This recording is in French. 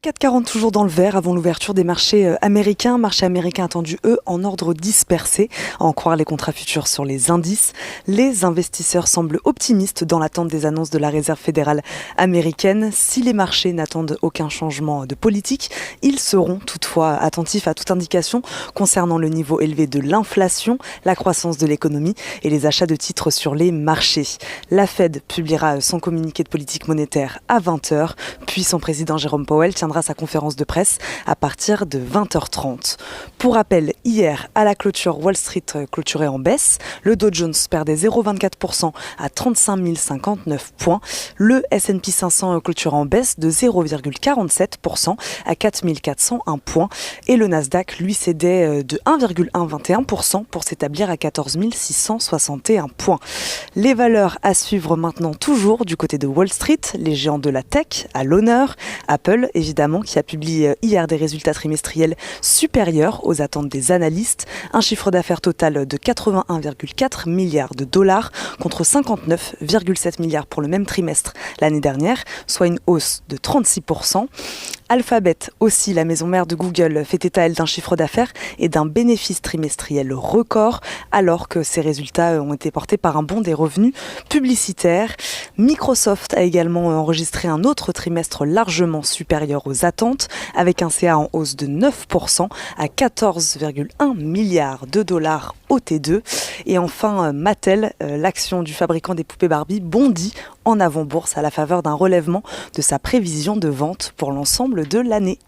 4,40 toujours dans le vert avant l'ouverture des marchés américains. Marchés américains attendus, eux, en ordre dispersé. À en croire les contrats futurs sur les indices, les investisseurs semblent optimistes dans l'attente des annonces de la Réserve fédérale américaine. Si les marchés n'attendent aucun changement de politique, ils seront toutefois attentifs à toute indication concernant le niveau élevé de l'inflation, la croissance de l'économie et les achats de titres sur les marchés. La Fed publiera son communiqué de politique monétaire à 20h, puis son président Jérôme Powell tiendra sa conférence de presse à partir de 20h30. Pour rappel, hier, à la clôture, Wall Street clôturait en baisse. Le Dow Jones perdait 0,24% à 35 059 points. Le S&P 500 clôturait en baisse de 0,47% à 4 401 points. Et le Nasdaq, lui, cédait de 1,121% pour s'établir à 14 661 points. Les valeurs à suivre maintenant toujours du côté de Wall Street, les géants de la tech à l'honneur. Apple, évidemment, qui a publié hier des résultats trimestriels supérieurs aux attentes des analystes. Un chiffre d'affaires total de 81,4 milliards de dollars contre 59,7 milliards pour le même trimestre l'année dernière, soit une hausse de 36%. Alphabet, aussi la maison mère de Google, fait état, elle, d'un chiffre d'affaires et d'un bénéfice trimestriel record, alors que ces résultats ont été portés par un bond des revenus publicitaires. Microsoft a également enregistré un autre trimestre largement supérieur aux attentes, avec un CA en hausse de 9% à 14,1 milliards de dollars au T2. Et enfin, Mattel, l'action du fabricant des poupées Barbie, bondit en avant-bourse à la faveur d'un relèvement de sa prévision de vente pour l'ensemble de l'année.